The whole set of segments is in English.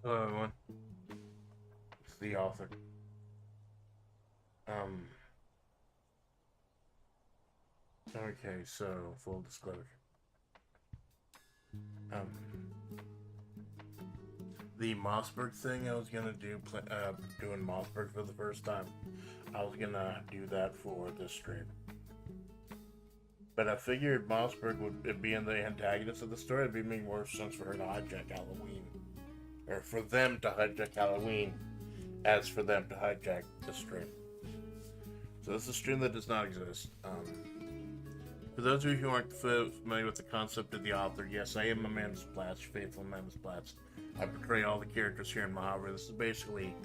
Hello, everyone. It's the author. Um. Okay, so full disclosure. Um. The Mossberg thing I was gonna do, doing Mossberg for the first time. I was gonna do that for this stream, but I figured Mossberg would be in the antagonist of the story. It'd be making more sense for her to hijack Halloween, or for them to hijack Halloween, as for them to hijack the stream. So this is a stream that does not exist. For those of you who aren't familiar with the concept of the author, yes, I am Amanda Splatz, faithful Amanda Splatz. I portray all the characters here in Majavre. This is basically,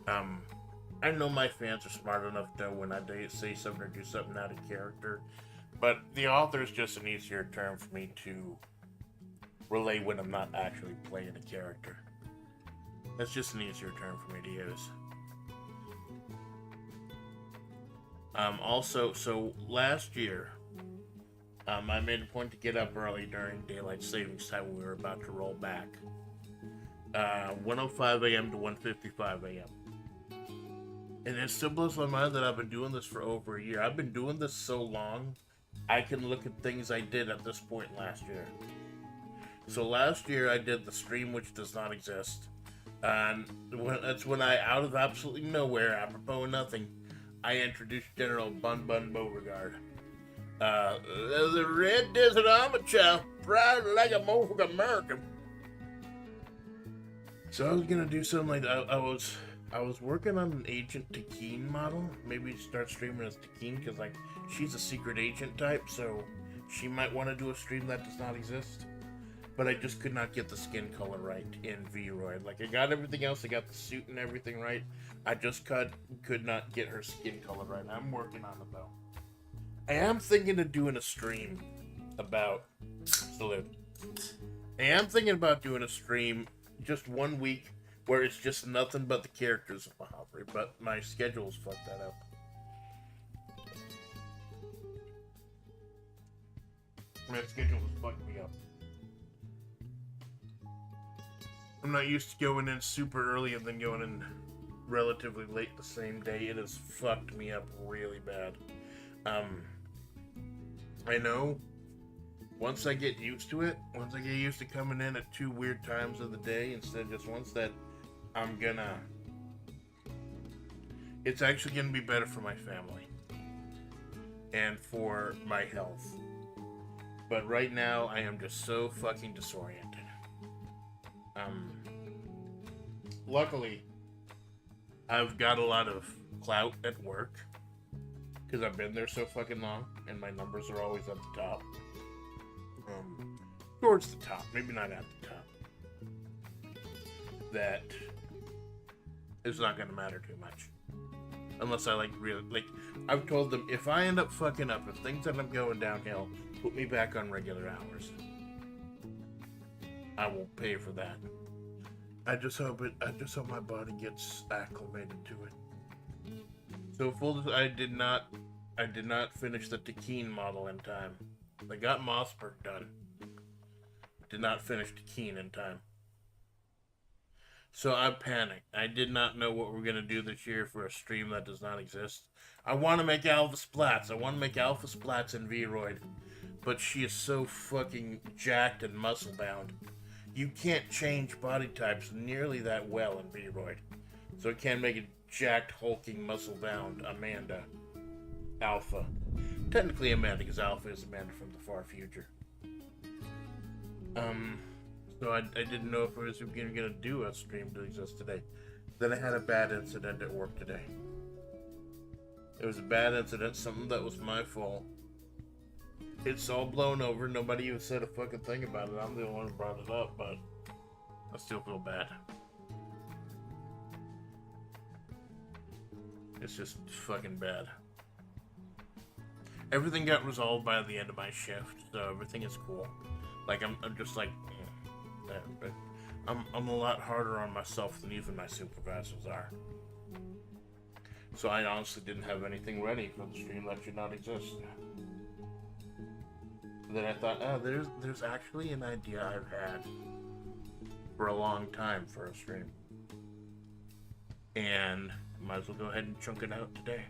um, I know my fans are smart enough to know when I say something or do something out of character, but the author is just an easier term for me to relay when I'm not actually playing a character. That's just an easier term for me to use. Also, so last year, I made a point to get up early during daylight savings time when we were about to roll back. 1:05 a.m. to 1:55 a.m. And it still blows my mind that I've been doing this for over a year. I've been doing this so long, I can look at things I did at this point last year. So last year I did the stream, which does not exist. And that's when I, out of absolutely nowhere, apropos of nothing, I introduced General Bun Bun Beauregard. The Red Desert Army child, proud like a motherfucking American. So I was gonna do something like that. I was working on an Agent Takeen model. Maybe start streaming as Takeen because like she's a secret agent type, so she might want to do a stream that does not exist. But I just could not get the skin color right in Vroid. Like I got everything else, I got the suit and everything right. I just could not get her skin color right. I'm working on it though. I am thinking of doing a stream about salute. I am thinking about doing a stream just 1 week where it's just nothing but the characters of Majavre, but my schedule's fucked that up. My schedule has fucked me up. I'm not used to going in super early and then going in relatively late the same day. It has fucked me up really bad. Um, I know once I get used to it, once I get used to coming in at two weird times of the day instead of just once, that I'm gonna. It's actually gonna be better for my family and for my health. But right now, I am just so fucking disoriented. Um, Luckily, I've got a lot of clout at work because I've been there so fucking long, and my numbers are always at the top. Towards the top, maybe not at the top. That is not gonna matter too much, unless I like really like. I've told them if I end up fucking up, if things end up going downhill, put me back on regular hours. I will pay for that. I just hope it. I just hope my body gets acclimated to it. So I did not. I did not finish the Takeen model in time. I got Mossberg done. Did not finish Takeen in time. So I panicked. I did not know what we're gonna do this year for a stream that does not exist. I want to make Alpha Splats. I want to make Alpha Splats in Vroid, but she is so fucking jacked and muscle bound. You can't change body types nearly that well in Vroid, so I can't make a jacked, hulking, muscle bound Amanda Alpha. Technically Amanda, because Alpha is Amanda from the far future. So I didn't know if I was going to do a stream to exist today. Then I had a bad incident at work today. It was a bad incident, something that was my fault. It's all blown over. Nobody even said a fucking thing about it. I'm the only one who brought it up, but I still feel bad. It's just fucking bad. Everything got resolved by the end of my shift, so everything is cool. Like I'm just like, but I'm a lot harder on myself than even my supervisors are. So I honestly didn't have anything ready for the stream that should not exist. Then I thought, oh, there's actually an idea I've had. for a long time for a stream. And might as well go ahead and chunk it out today.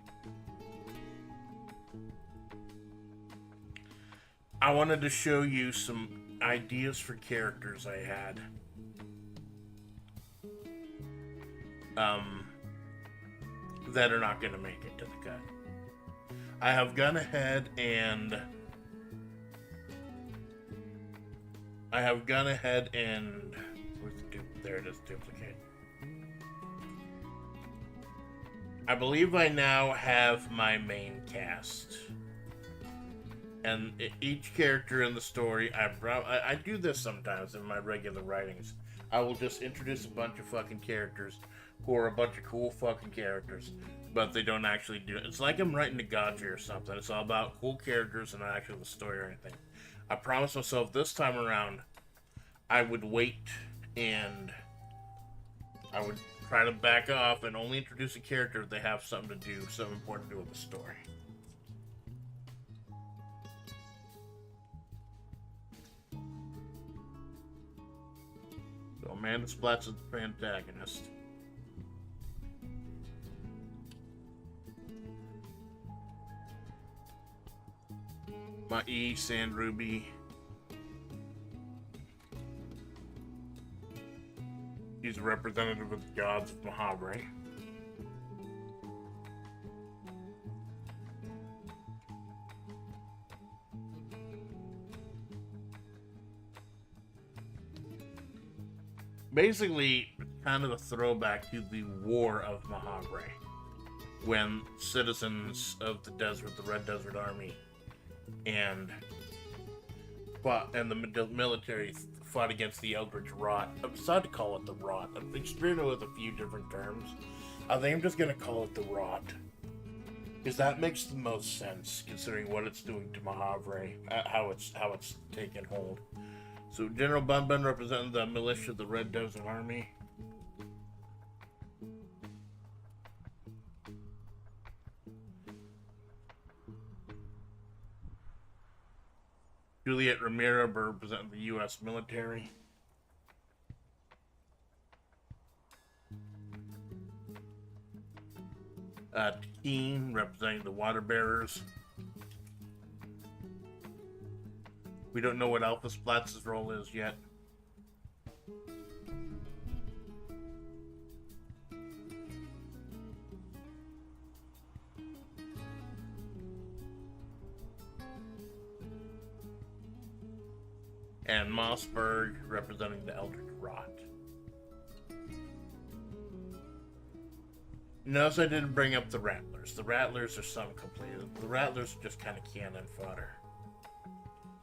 I wanted to show you some ideas for characters I had. That are not going to make it to the cut. I have gone ahead and where's the there it is, duplicate. I believe I now have my main cast. And each character in the story, I do this sometimes in my regular writings. I will just introduce a bunch of fucking characters who are a bunch of cool fucking characters, but they don't actually do it. It's like I'm writing a Godfrey or something. It's all about cool characters and not actually the story or anything. I promised myself this time around I would wait and I would try to back off and only introduce a character if they have something to do, something important to do with the story. So Amanda Splats is the antagonist. My E, Sand Ruby. He's a representative of the gods of Majavre. Basically, kind of a throwback to the War of Majavre, when citizens of the desert, the Red Desert Army, and the military fought against the Eldritch Rot. I decided to call it the Rot. I've experimented with a few different terms. I think I'm just going to call it the Rot, because that makes the most sense considering what it's doing to Majavre, how it's taken hold. So General Bunbun representing the militia of the Red Desert Army. Juliet Ramiro representing the U.S. military. Keen representing the water bearers. We don't know what Alpha Splats' role is yet. And Mossberg representing the Eldritch Rot. Notice I didn't bring up the Rattlers. The Rattlers are some completed. The Rattlers are just kind of cannon fodder.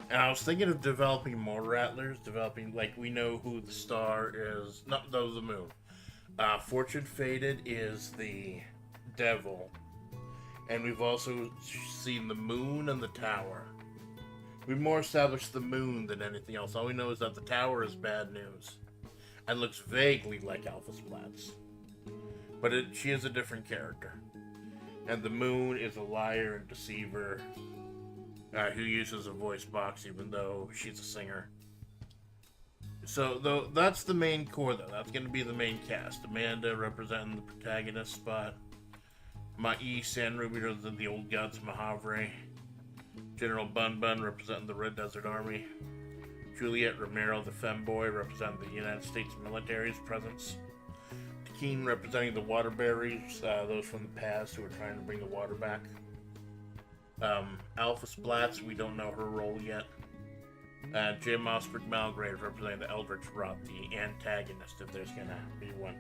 And I was thinking of developing more Rattlers, like, we know who the star is, not though the moon. Fortune Faded is the devil. And we've also seen the moon and the tower. We've more established the moon than anything else. All we know is that the tower is bad news. And looks vaguely like Alpha Splats. But she is a different character. And the moon is a liar and deceiver. Who uses a voice box even though she's a singer. So that's the main core though. That's going to be the main cast. Amanda representing the protagonist spot. Mai San Ruby representing the old gods of Majavre. General Bunbun representing the Red Desert Army. Juliet Ramiro, the femboy, representing the United States military's presence. Keen representing the water bearers, those from the past who are trying to bring the water back. Alpha Splats, we don't know her role yet. Jim Mossberg Malgrave representing the Eldritch Rot, the antagonist, if there's gonna be one.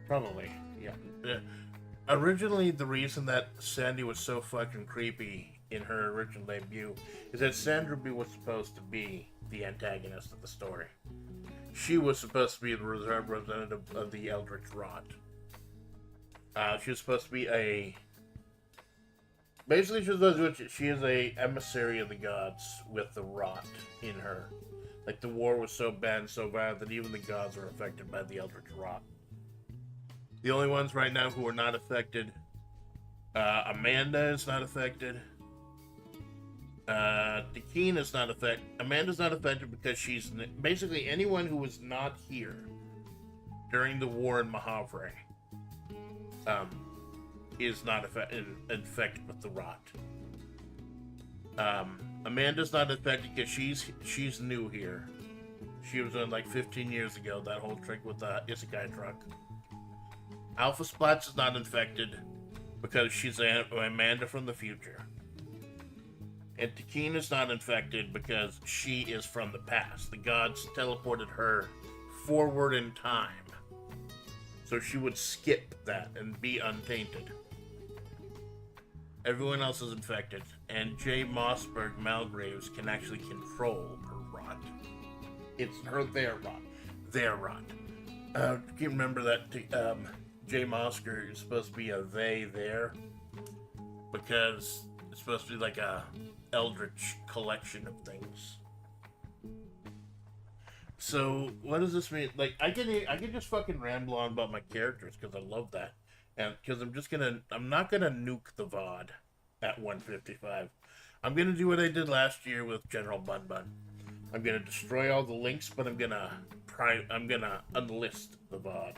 Probably, yeah. Originally, the reason that Sandy was so fucking creepy in her original debut is that Sandra B was supposed to be the antagonist of the story. She was supposed to be the representative of the Eldritch Rot. She was supposed to be basically, she is a emissary of the gods with the rot in her. Like, the war was so bad and so bad that even the gods are affected by the Eldritch Rot. The only ones right now who are not affected, Amanda is not affected. Dekeen is not affected. Amanda's not affected because she's basically anyone who was not here during the war in Majavre um, is not infected with the rot. Amanda's not affected because she's new here. She was on like 15 years ago. That whole trick with the Isekai truck. Alpha Splats is not infected because she's Amanda from the future. And Tekeen is not infected because she is from the past. The gods teleported her forward in time. So she would skip that and be untainted. Everyone else is infected. And Jay Mossberg Malgraves can actually control her rot. It's their rot. Their rot. You can remember that Jay Mossberg is supposed to be a they there. Because it's supposed to be like a eldritch collection of things. So what does this mean? Like I can just fucking ramble on about my characters because I love that, and because I'm not gonna nuke the VOD at 155. I'm gonna do what I did last year with General Bun Bun. I'm gonna destroy all the links, but I'm gonna unlist the VOD.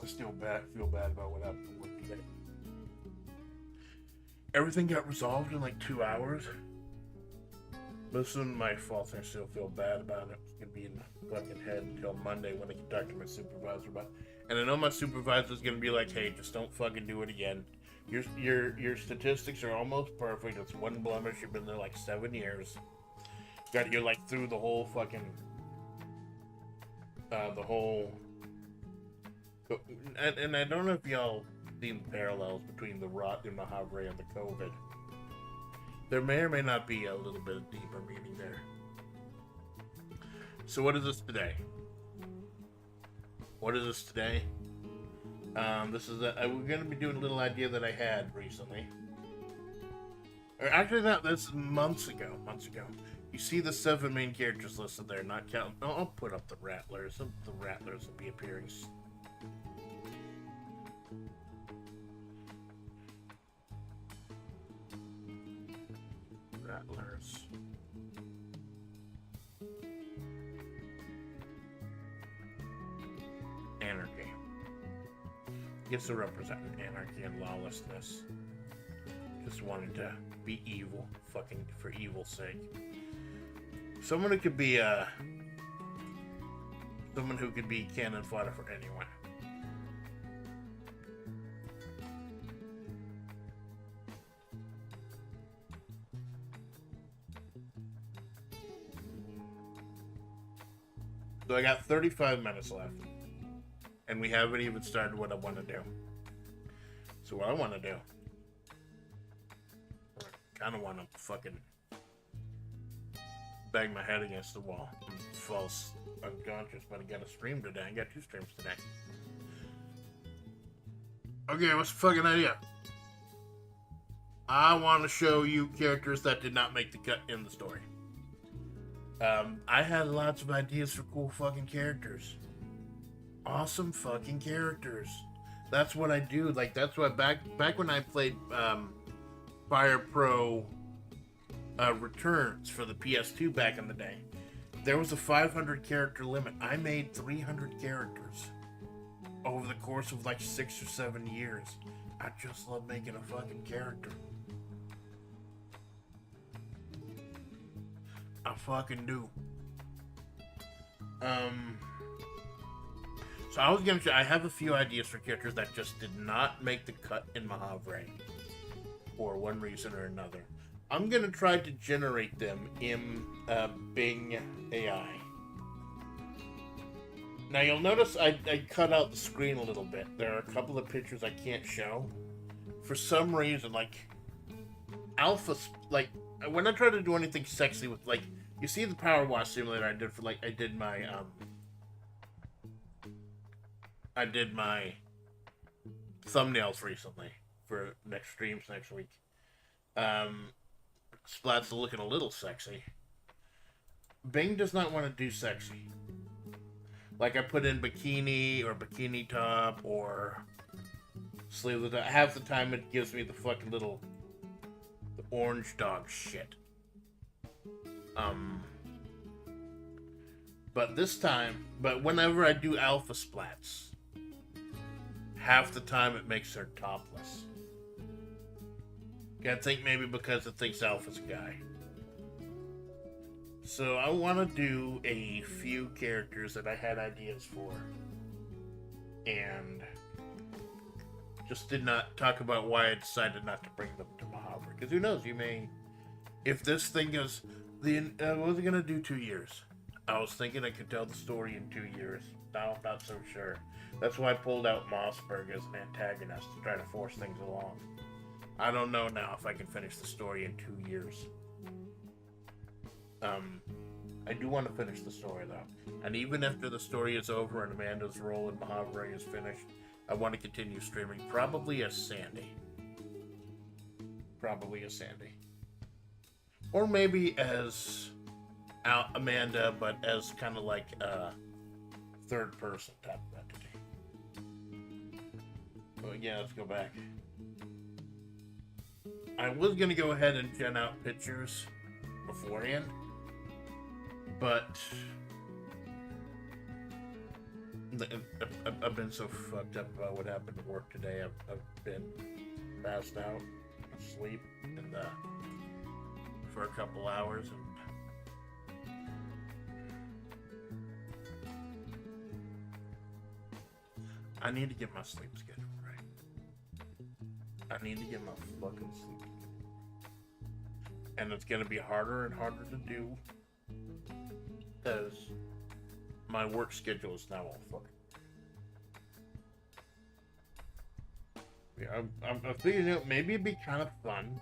I still feel bad about what happened to work today. Everything got resolved in like 2 hours. Most of my fault. I still feel bad about it. It's gonna be in my fucking head until Monday when I can talk to my supervisor about it. And I know my supervisor's gonna be like, "Hey, just don't fucking do it again. Your statistics are almost perfect. It's one blemish. You've been there like 7 years. You're like through the whole fucking the whole." And I don't know if y'all seen the parallels between the rot in Majavre and the COVID. There may or may not be a little bit of deeper meaning there. So what is this today? What is this today? This is we're going to be doing a little idea that I had recently. Or actually, that's months ago. You see the 7 main characters listed there, not counting. Oh, I'll put up the Rattlers. The Rattlers will be appearing. Rattlers. Anarchy. Gets to represent anarchy and lawlessness. Just wanted to be evil, fucking for evil's sake. Someone who could be cannon fodder for anyone. So I got 35 minutes left. And we haven't even started what I want to do. So what I want to do, I kind of want to fucking bang my head against the wall and fall unconscious, but I got a stream today. I got 2 streams today. Okay, what's the fucking idea? I want to show you characters that did not make the cut in the story. I had lots of ideas for cool fucking characters. Awesome fucking characters. That's what I do. Like, that's what back when I played Fire Pro Returns for the PS2 back in the day, there was a 500 character limit. I made 300 characters over the course of like 6 or 7 years. I just love making a fucking character. I fucking do. So I was gonna I have a few ideas for characters that just did not make the cut in Majavre for one reason or another. I'm gonna try to generate them in Bing AI. Now you'll notice I cut out the screen a little bit. There are a couple of pictures I can't show. For some reason, like Alpha, like when I try to do anything sexy with, like, you see the Power Wash simulator I did my thumbnails recently for next streams next week. Splats are looking a little sexy. Bing does not want to do sexy. Like I put in bikini or bikini top or sleeveless. Half the time it gives me the fucking little the orange dog shit. Um, but this time, but whenever I do alpha splats, half the time it makes her topless. I think maybe because it thinks alpha's a guy. So I want to do a few characters that I had ideas for, and just did not talk about why I decided not to bring them to Majavre. Because who knows, you may, if this thing goes, I was gonna do 2 years. I was thinking I could tell the story in 2 years. Now I'm not so sure. That's why I pulled out Mossberg as an antagonist to try to force things along. I don't know now if I can finish the story in 2 years. I do want to finish the story though, and even after the story is over and Amanda's role in Majavre is finished, I want to continue streaming, probably as Sandy. Or maybe as Amanda, but as kind of like a third person type of entity. But yeah, let's go back. I was going to go ahead and gen out pictures beforehand, but I've been so fucked up about what happened at work today. I've been passed out, asleep for a couple hours, and I need to get my sleep schedule right. I need to get my fucking sleep schedule. And it's gonna be harder and harder to do because my work schedule is now all fucking. Yeah, I'm figuring out maybe it'd be kind of fun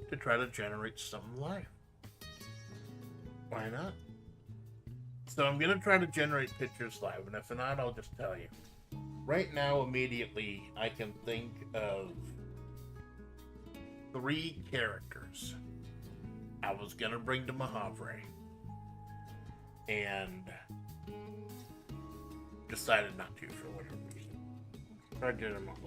to try to generate some life. Why not? So I'm gonna try to generate pictures live, and if not, I'll just tell you. Right now, immediately, I can think of 3 characters I was gonna bring to Majavre, and decided not to for whatever reason. I did them live.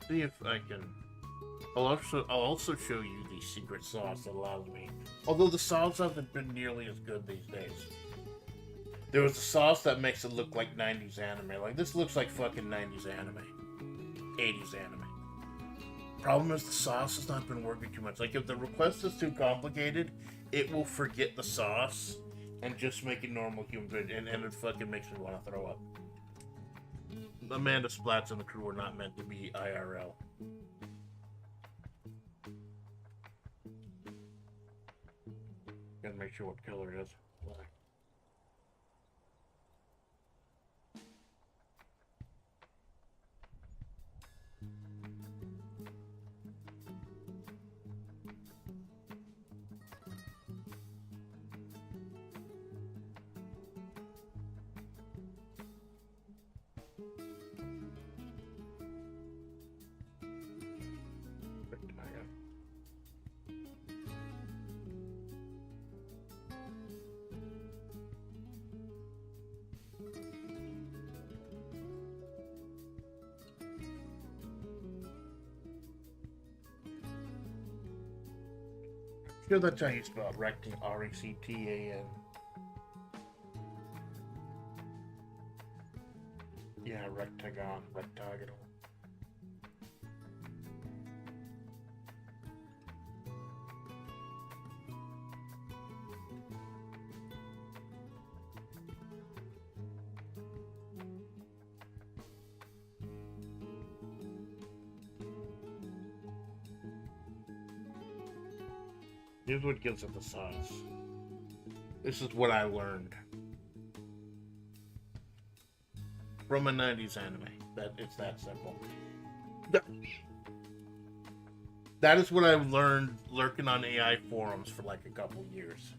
See if I can. I'll also show you the secret sauce that allows me. Although the sauce hasn't been nearly as good these days. There was a sauce that makes it look like 90s anime. Like this looks like fucking 90s anime, 80s anime. Problem is the sauce has not been working too much. Like if the request is too complicated, it will forget the sauce and just make it normal human food, and it fucking makes me want to throw up. Amanda Splats and the crew are not meant to be IRL. Gotta make sure what color it is. Black. Sure, that's how you spell it. Rectan, R-E-C-T-A-N. Yeah, rectagon, rectagonal. Here's what gives it the sauce. This is what I learned from a 90s anime. That it's that simple. That is what I've learned lurking on AI forums for like a couple years.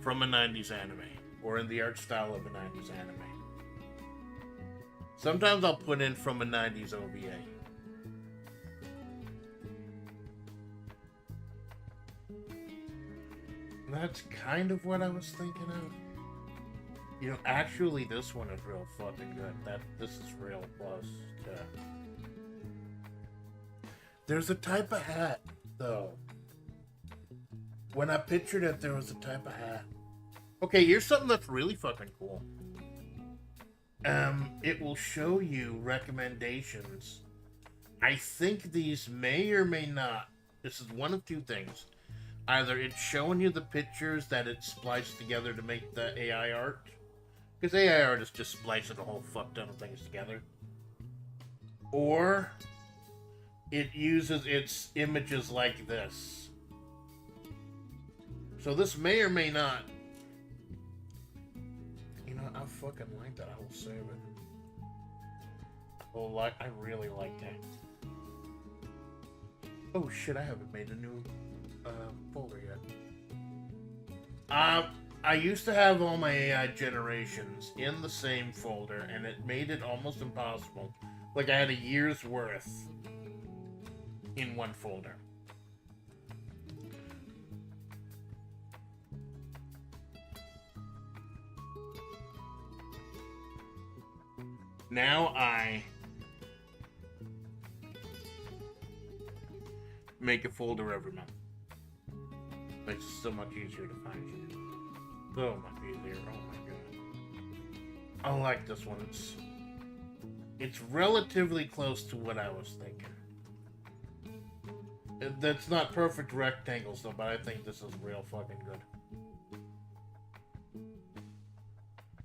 from a 90s anime, or in the art style of a 90s anime. Sometimes I'll put in from a 90s OVA. That's kind of what I was thinking of. You know, actually, this one is real fucking good. This is real close to. There's a type of hat, though. When I pictured it, there was a type of hat. Okay, here's something that's really fucking cool. It will show you recommendations. I think these may or may not. This is one of two things. Either it's showing you the pictures that it spliced together to make the AI art. Because AI art is just splicing a whole fuck ton of things together. Or it uses its images like this. So this may or may not. You know, I fucking like that. I will save it. Oh, I really like that. Oh shit, I haven't made a new folder yet. I used to have all my AI generations in the same folder, and it made it almost impossible. Like I had a year's worth in one folder. Now I make a folder every month. It's so much easier to find you. So much easier. Oh my god. I like this one. It's relatively close to what I was thinking. That's not perfect rectangles though, but I think this is real fucking good.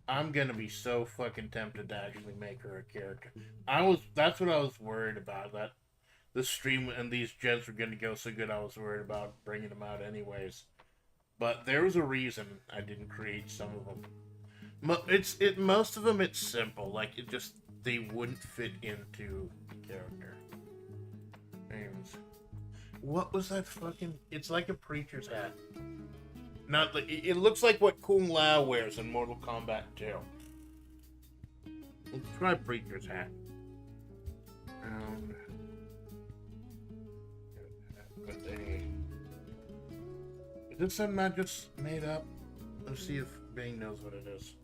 I'm gonna be so fucking tempted to actually make her a character. That's what I was worried about, that this stream and these gens were gonna go so good I was worried about bringing them out anyways. But there was a reason I didn't create some of them. Most of them it's simple, like they wouldn't fit into the character. And what was that fucking? It's like a preacher's hat. Not like it looks like what Kung Lao wears in Mortal Kombat 2. Let's try preacher's hat. Is this something I just made up? Let's see if Bing knows what it is.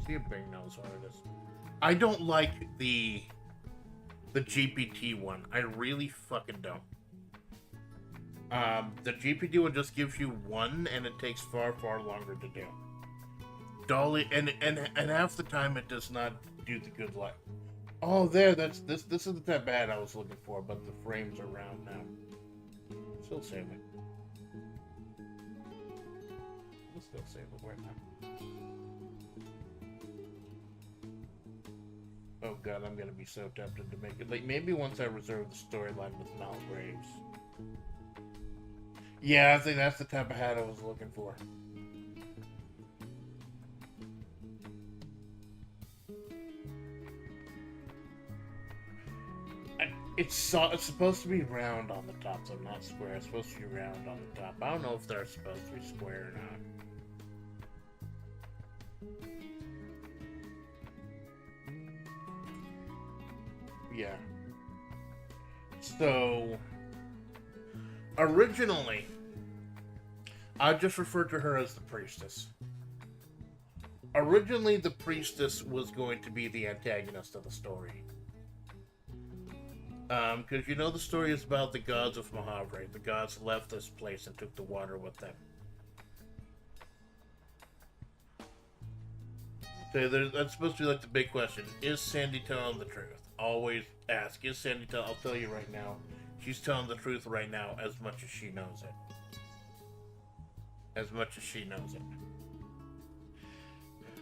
See if Bing knows what it is. I don't like the GPT one. I really fucking don't. The GPT one just gives you one, and it takes far, far longer to do. Dolly, and half the time it does not do the good luck. Oh, there. This is the type of hat I was looking for, but the frames are round now. Still save it. We'll still save it right now. Oh god, I'm gonna be so tempted to make it. Like, maybe once I reserve the storyline with Mal Graves. Yeah, I think that's the type of hat I was looking for. It's supposed to be round on the top, so not square. It's supposed to be round on the top. I don't know if they're supposed to be square or not. Yeah. So, originally, I just referred to her as the priestess. Originally, the priestess was going to be the antagonist of the story. Because you know the story is about the gods of Majavre. The gods left this place and took the water with them. So that's supposed to be like the big question. Is Sandy telling the truth? Always ask, is Sandy telling? I'll tell you right now. She's telling the truth right now as much as she knows it. As much as she knows it.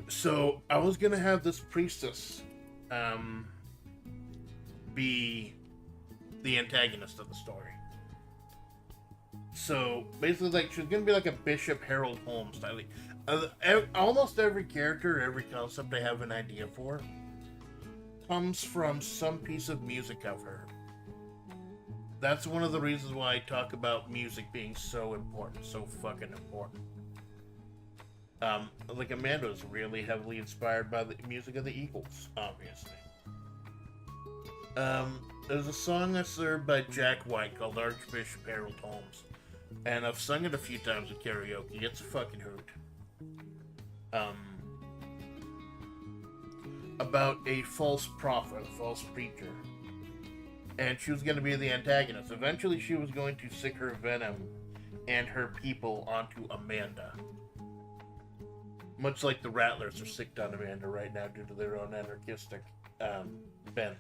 So, I was going to have this priestess be the antagonist of the story. So basically, like, she's gonna be like a Bishop Harold Holmes style. Almost every character, every concept I have an idea for, comes from some piece of music I've heard. That's one of the reasons why I talk about music being so important, so fucking important. Like Amanda was really heavily inspired by the music of the Eagles, obviously. There's a song that's served by Jack White called Archbishop Harold Holmes, and I've sung it a few times at karaoke. It's a fucking hoot. Um, about a false prophet, a false preacher, and she was going to be the antagonist. Eventually, she was going to sick her venom and her people onto Amanda. Much like the Rattlers are sicked on Amanda right now due to their own anarchistic bent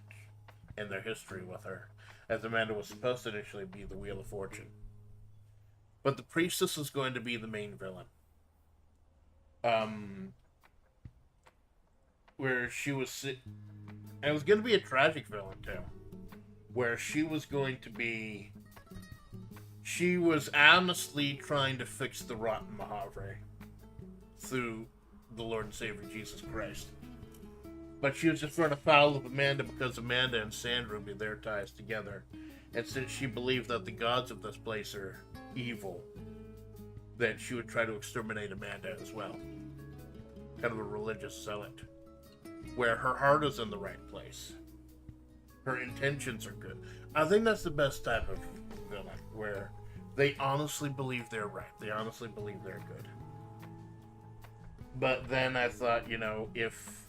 and their history with her, as Amanda was supposed to initially be the Wheel of Fortune. But the priestess is going to be the main villain. Where she was, and it was going to be a tragic villain too, where she was honestly trying to fix the rotten Majavre through the Lord and Savior Jesus Christ. But she was just running afoul of Amanda because Amanda and Sandruby, their ties together. And since she believed that the gods of this place are evil, that she would try to exterminate Amanda as well. Kind of a religious zealot. Where her heart is in the right place. Her intentions are good. I think that's the best type of villain, where they honestly believe they're right. They honestly believe they're good. But then I thought, if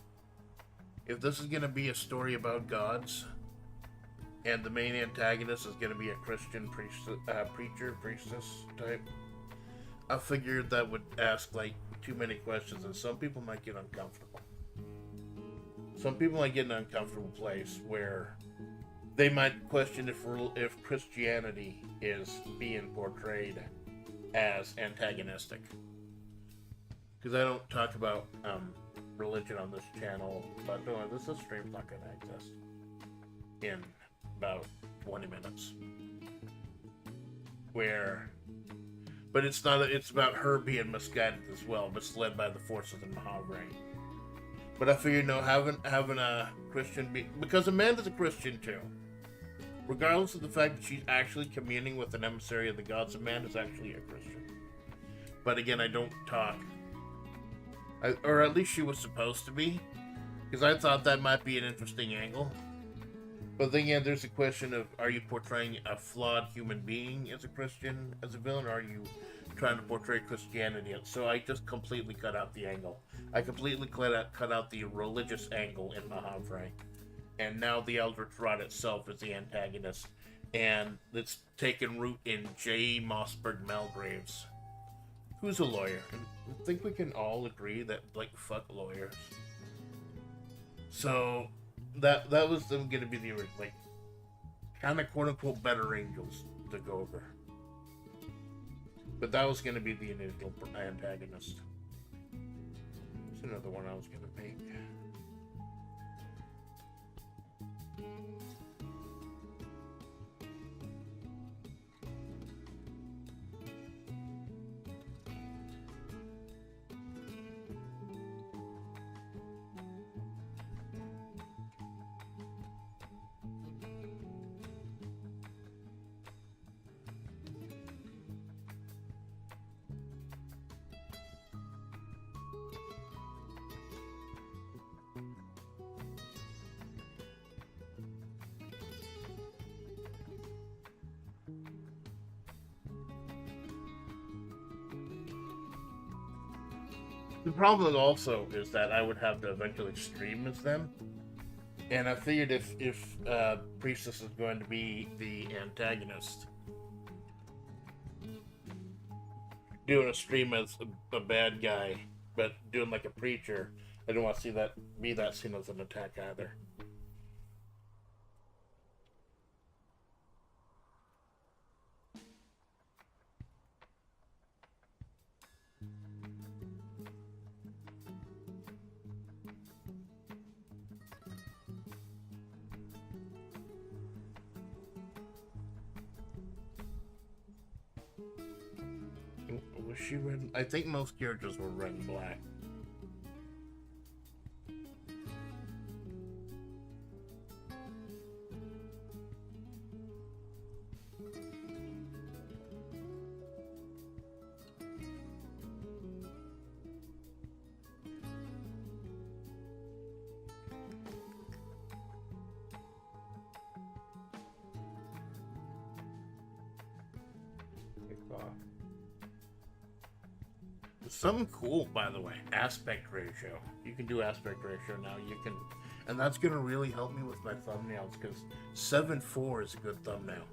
this is going to be a story about gods, and the main antagonist is going to be a Christian priestess type, I figured that would ask, too many questions, and some people might get uncomfortable. Some people might get in an uncomfortable place where they might question if Christianity is being portrayed as antagonistic. Because I don't talk about religion on this channel, but no, this stream's not going to exist in about 20 minutes. But it's not. It's about her being misguided as well, misled by the forces in Majavre. But I figured, having a Christian because Amanda's a Christian too. Regardless of the fact that she's actually communing with an emissary of the gods, Amanda's actually a Christian. But again, I don't talk. Or at least she was supposed to be. Because I thought that might be an interesting angle. But then again, there's a question of, are you portraying a flawed human being as a Christian, as a villain, or are you trying to portray Christianity? So I just completely cut out the angle. I completely cut out the religious angle in Majavre. And now the Eldritch Rod itself is the antagonist. And it's taken root in J. Mossberg Malgraves, who's a lawyer. And I think we can all agree that, fuck lawyers. So, that was them going to be the, kind of quote-unquote better angels to go over. But that was going to be the initial antagonist. There's another one I was going to make. The problem also is that I would have to eventually stream as them. And I figured if Priestess is going to be the antagonist, doing a stream as a bad guy, but doing like a preacher, I don't want to see that seen as an attack either. Was she red? I think most characters were red and black. There's something cool, by the way. Aspect ratio. You can do aspect ratio now. You can, and that's gonna really help me with my thumbnails because 7:4 is a good thumbnail.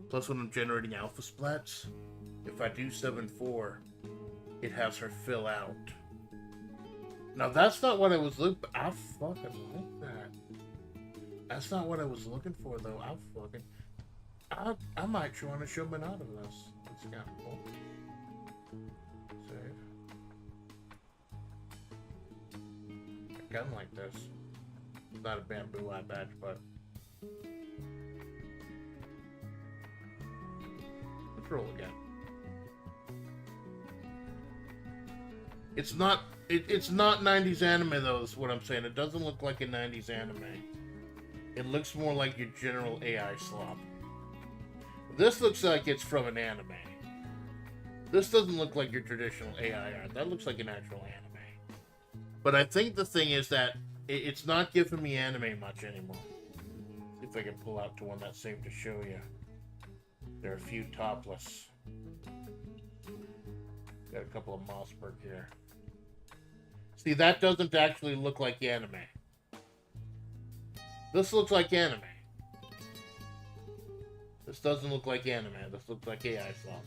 Plus, when I'm generating alpha splats, if I do 7:4, it has her fill out. Now that's not what I was looking. I fucking like that. That's not what I was looking for though. I might try to show me out of this. That's kind of cool. Save. A gun like this. It's not a bamboo eye badge, but let's roll again. It's not 90s anime though, is what I'm saying. It doesn't look like a 90s anime. It looks more like your general AI slop. This looks like it's from an anime. This doesn't look like your traditional AI art. That looks like an actual anime. But I think the thing is that it's not giving me anime much anymore. See if I can pull out to one that's safe to show you. There are a few topless. Got a couple of Mossberg here. See, that doesn't actually look like anime. This looks like anime. This doesn't look like anime. This looks like AI slop.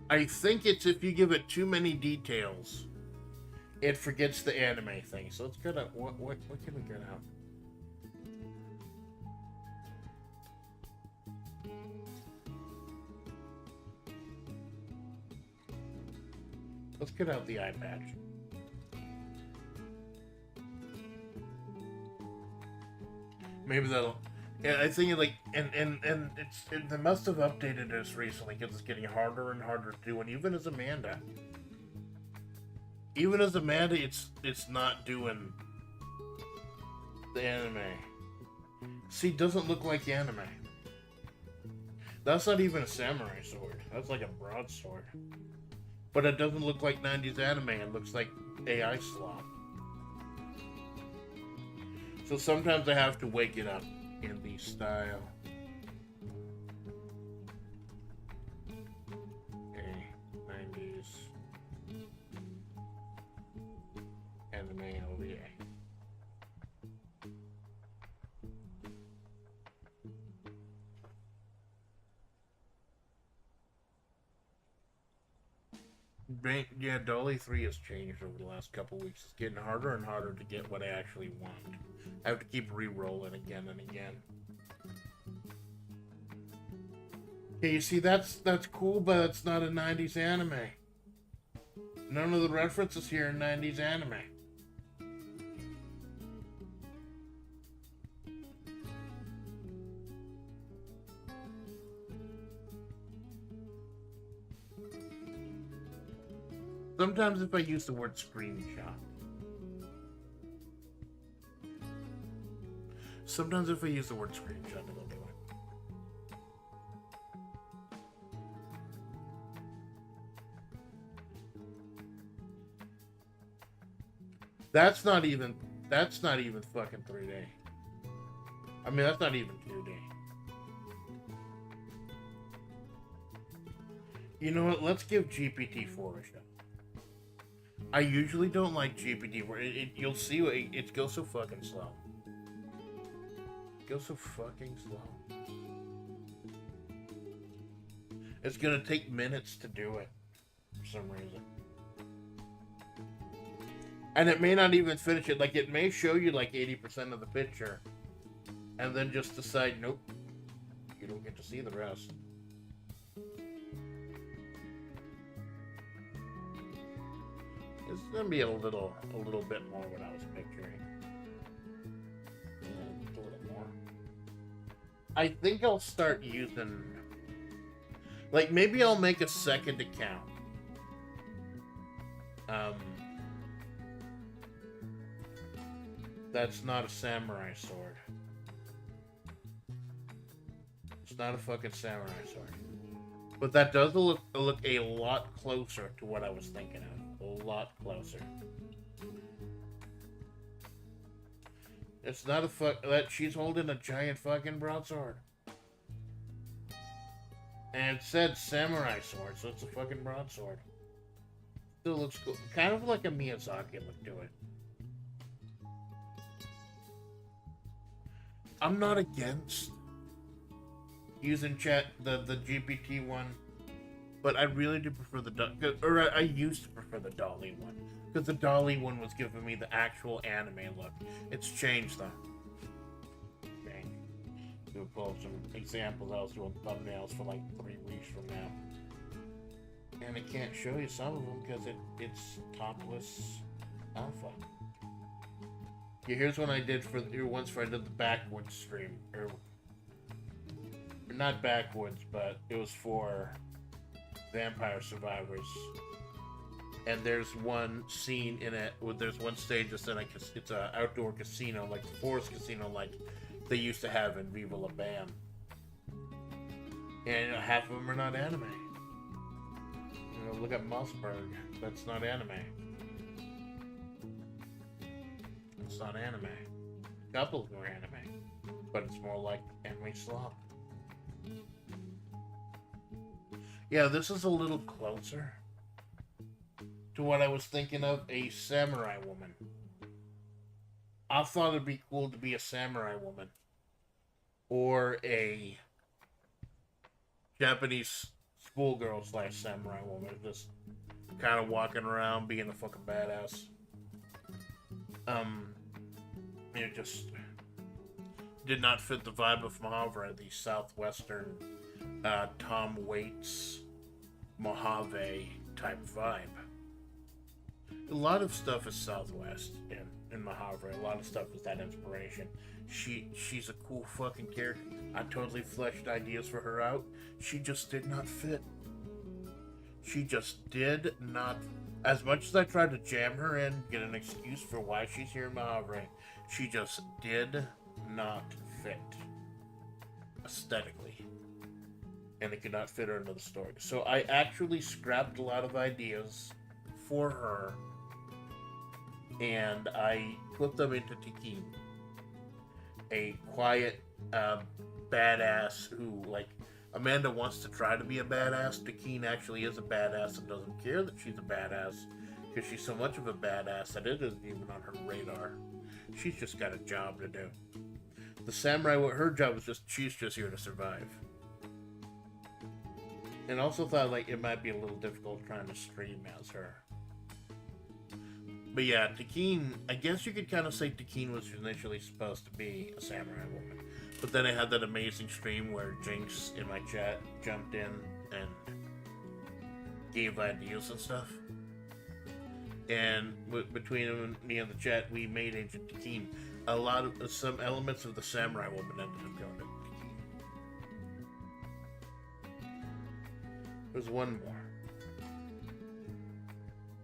I think it's if you give it too many details, it forgets the anime thing. So let's get out. What can we get out? Let's get out the eye patch. Maybe that'll. Yeah, I think like and they must have updated this recently because it's getting harder and harder to do. And even as Amanda, it's not doing the anime. See, it doesn't look like anime. That's not even a samurai sword. That's like a broadsword. But it doesn't look like 90s anime. It looks like AI slop. So sometimes I have to wake it up in the style. Okay, 90s anime OVA. Yeah, Dolly 3 has changed over the last couple weeks. It's getting harder and harder to get what I actually want. I have to keep re-rolling again and again. Okay, you see, that's cool, but it's not a 90s anime. None of the references here are 90s anime. Sometimes if I use the word screenshot. Sometimes if I use the word screenshot, it'll do it. That's not even fucking 3D. I mean, that's not even 2D. You know what? Let's give GPT-4 a shot. I usually don't like GPT-4. You'll see it goes so fucking slow. It goes so fucking slow. It's gonna take minutes to do it for some reason. And it may not even finish it. Like, it may show you like 80% of the picture and then just decide, nope, you don't get to see the rest. It's gonna be a little bit more what I was picturing. Yeah, a little more. I think I'll start using, like, maybe I'll make a second account. That's not a samurai sword. It's not a fucking samurai sword. But that does look a lot closer to what I was thinking of. A lot closer. It's not a that she's holding a giant fucking broadsword. And it said samurai sword, so it's a fucking broadsword. Still looks cool. Kind of like a Miyazaki look to it. I'm not against using the GPT one, but I really do prefer I used to prefer the Dolly one, because the Dolly one was giving me the actual anime look. It's changed though. Okay. We'll pull up some examples. I was doing thumbnails for like 3 weeks from now, and I can't show you some of them because it's topless alpha. Yeah, here's one I did for I did the backwoods stream, or not backwoods, but it was for Vampire Survivors. And there's one scene in it where there's one stage that's in it's a outdoor casino, like the forest casino, like they used to have in Viva La Bam. And half of them are not anime. Look at Mossberg. That's not anime. It's not anime. A couple of them are anime, but it's more like anime slop. Yeah, this is a little closer to what I was thinking of, a samurai woman. I thought it'd be cool to be a samurai woman. Or a Japanese schoolgirl / samurai woman. Just kind of walking around being a fucking badass. It just did not fit the vibe of Majavre, the southwestern Tom Waits Mojave type vibe. A lot of stuff is southwest in Majavre. A lot of stuff is that inspiration. She's a cool fucking character. I totally fleshed ideas for her out. She just did not fit. She just did not. As much as I tried to jam her in, get an excuse for why she's here in Majavre, she just did not fit aesthetically. And it could not fit her into the story. So I actually scrapped a lot of ideas for her, and I put them into Tikin. A quiet, badass who, like, Amanda wants to try to be a badass. Tikin actually is a badass and doesn't care that she's a badass, because she's so much of a badass that it isn't even on her radar. She's just got a job to do. The samurai, her job is she's just here to survive. And also thought, like, it might be a little difficult trying to stream as her. But yeah, Tikin, I guess you could kind of say Tikin was initially supposed to be a samurai woman. But then I had that amazing stream where Jinx in my chat jumped in and gave ideas and stuff. And between me and the chat, we made Agent Tikin. A lot of some elements of the samurai woman ended up going to Tikin. There's one more.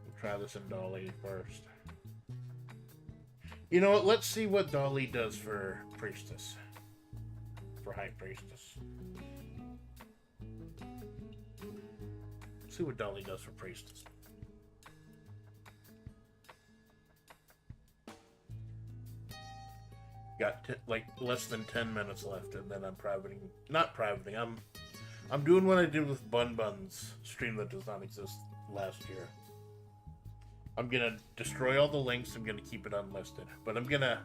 We'll try this in Dolly first. You know what? Let's see what Dolly does for Priestess. For High Priestess. See what Dolly does for Priestess. Got like less than 10 minutes left, and then I'm privating. Not privating. I'm doing what I did with Bun Bun's stream that does not exist last year. I'm gonna destroy all the links. I'm gonna keep it unlisted, but I'm gonna.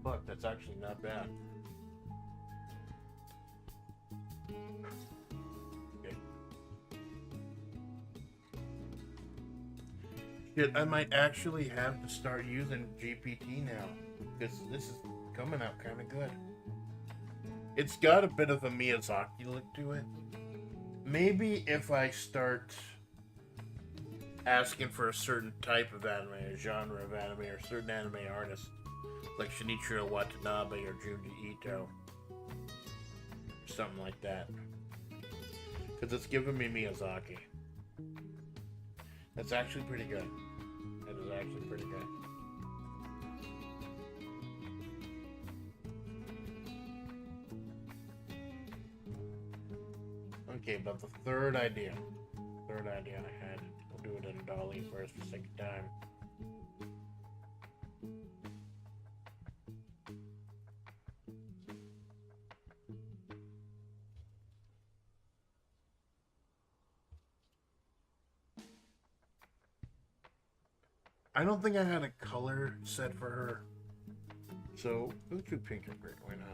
Fuck, that's actually not bad. Okay. Shit, I might actually have to start using GPT now, because this is coming out kind of good. It's got a bit of a Miyazaki look to it. Maybe if I start asking for a certain type of anime, a genre of anime, or a certain anime artist, like Shinichiro Watanabe or Junji Ito, something like that, because it's giving me Miyazaki. That's actually pretty good. That is actually pretty good. Okay, but the third idea I had, we'll do it in Dolly first for sake of time. I don't think I had a color set for her. So, let's do pink and green. Why not?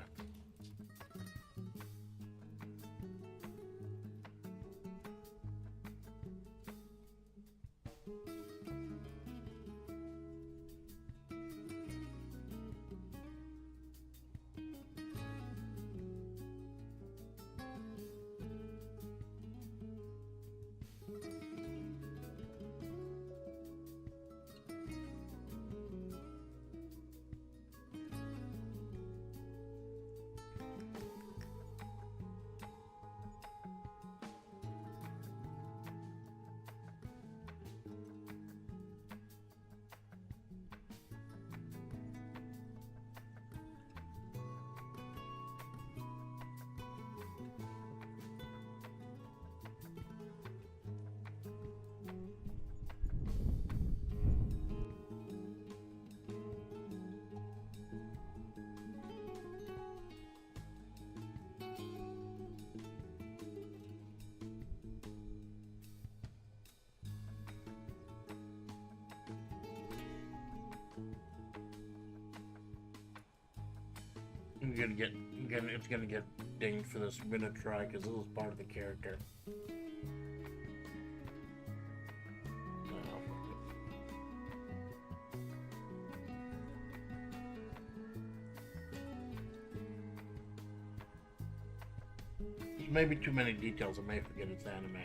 It's gonna get dinged for this. I'm gonna try because this is part of the character. There's maybe too many details. I may forget it's anime.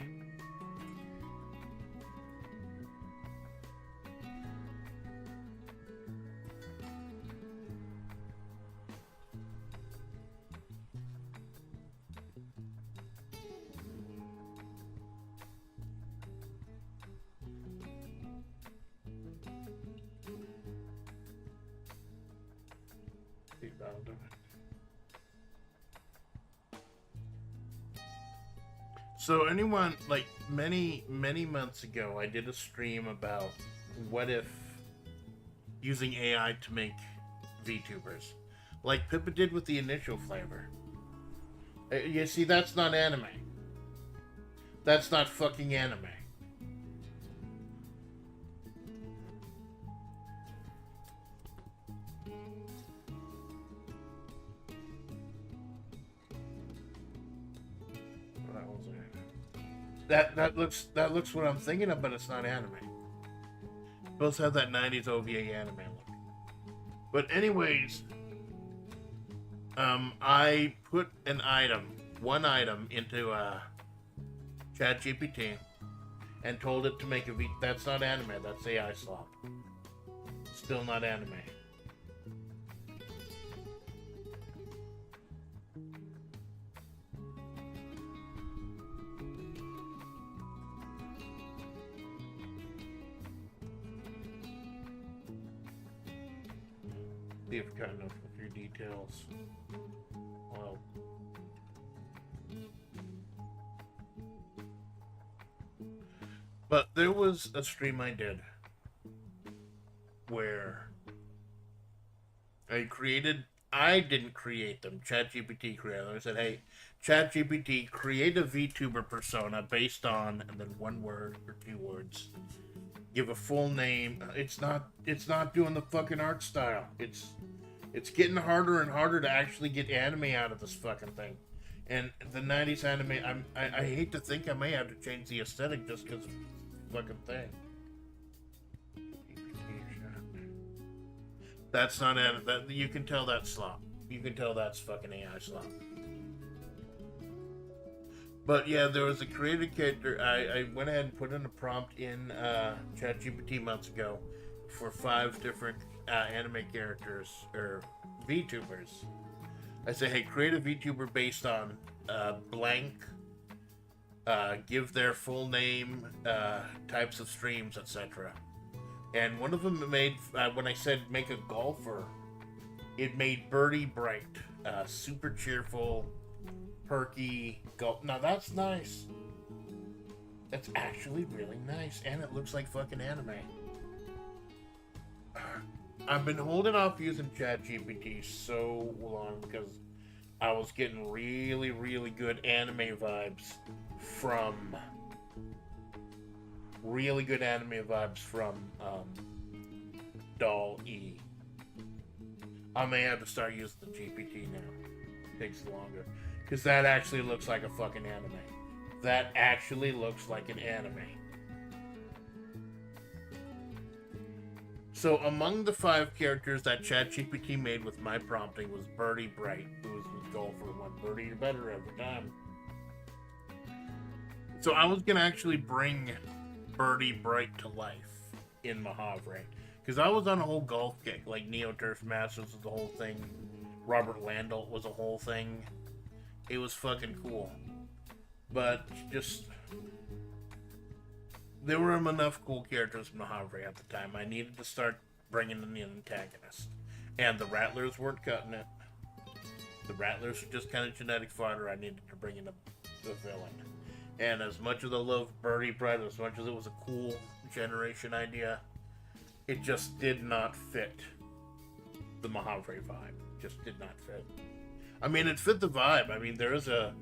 So anyone, like many months ago, I did a stream about what if using AI to make VTubers, like Pippa did with the initial flavor. You see, that's not anime. That's not fucking anime. That looks what I'm thinking of, but it's not anime. It's supposed to have that 90s OVA anime look. But anyways, I put one item into ChatGPT and told it to make a that's not anime, that's AI slop. Still not anime. See if I've got enough of your details. Well, but there was a stream I did where I didn't create them, ChatGPT created them. I said, hey, ChatGPT, create a VTuber persona based on, and then one word or two words. Give a full name. It's not doing the fucking art style. It's getting harder and harder to actually get anime out of this fucking thing. And the 90s anime, I hate to think I may have to change the aesthetic just because of the fucking thing. That's not anime. You can tell that's slop. You can tell that's fucking AI slop. But yeah, there was a created character. I went ahead and put in a prompt in ChatGPT months ago for 5 different anime characters or VTubers. I say, hey, create a VTuber based on blank, give their full name, types of streams, etc. And one of them made, when I said make a golfer, it made Birdie Bright, super cheerful, perky golf. Now that's nice. That's actually really nice, and it looks like fucking anime. I've been holding off using ChatGPT so long because I was getting really, really good anime vibes from Doll E. I may have to start using the GPT now. It takes longer. Because that actually looks like a fucking anime. That actually looks like an anime. So among the 5 characters that ChatGPT made with my prompting was Birdie Bright, who was the golfer one. Birdie, you're better every time. So I was going to actually bring Birdie Bright to life in Majavre. Because I was on a whole golf kick. Like Neo Turf Masters was the whole thing. Robert Landau was a whole thing. It was fucking cool. But just... there were enough cool characters in Majavre at the time. I needed to start bringing in the antagonist. And the Rattlers weren't cutting it. The Rattlers were just kind of genetic fodder. I needed to bring in the villain. And as much as I love Birdie Bright, as much as it was a cool generation idea, it just did not fit the Majavre vibe. Just did not fit. I mean, it fit the vibe. I mean, there is a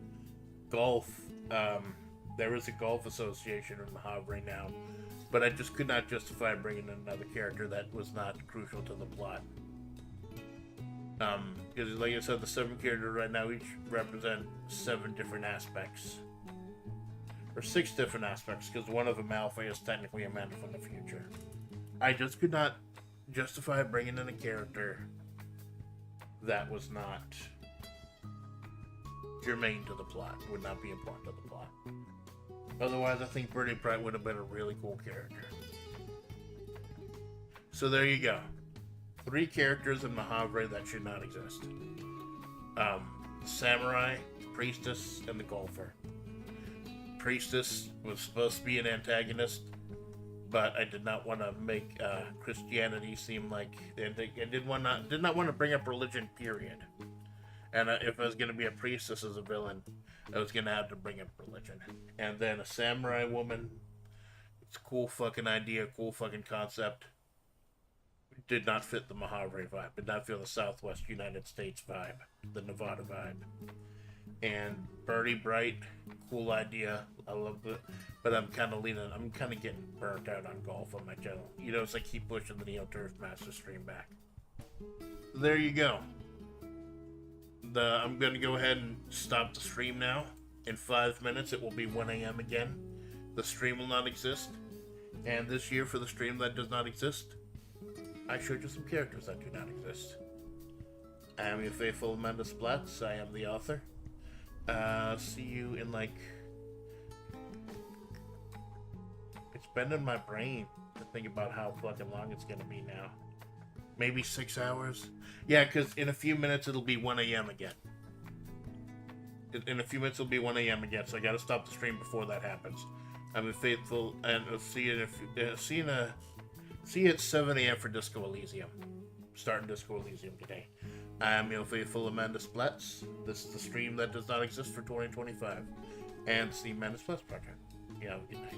golf association in Majavre now, but I just could not justify bringing in another character that was not crucial to the plot. Because like I said, the 7 characters right now each represent 7 different aspects. Or 6 different aspects, because one of them, Alpha, is technically Amanda from the future. I just could not justify bringing in a character that was not germane to the plot, would not be important to the plot. Otherwise, I think Birdie Bright would have been a really cool character. So there you go. 3 characters in Majavre that should not exist. Samurai, Priestess, and the Golfer. Priestess was supposed to be an antagonist, but I did not want to make Christianity seem like... I did not want to bring up religion, period. And if I was going to be a priestess as a villain, I was going to have to bring up religion. And then a samurai woman. It's a cool fucking idea, cool fucking concept. Did not fit the Majavre vibe. Did not feel the Southwest United States vibe. The Nevada vibe. And Birdie Bright, cool idea. I love it. But I'm kind of getting burnt out on golf on my channel. You know, it's like keep pushing the Neo Turf Master stream back. There you go. I'm going to go ahead and stop the stream now. In 5 minutes, it will be 1 a.m. again. The stream will not exist. And this year, for the stream that does not exist, I showed you some characters that do not exist. I am your faithful Amanda Splatz. I am the author. See you in it's been in my brain to think about how fucking long it's gonna be now. Maybe 6 hours? Yeah, because in a few minutes it'll be 1 a.m. again. In a few minutes it'll be 1 a.m. again, so I gotta stop the stream before that happens. I'm a faithful, and I'll see you at 7 a.m. for Disco Elysium. Starting Disco Elysium today. I am your faithful Amanda Splatz. This is the stream that does not exist for 2025. And it's the Amanda Splatz Project. Yeah, have a good night.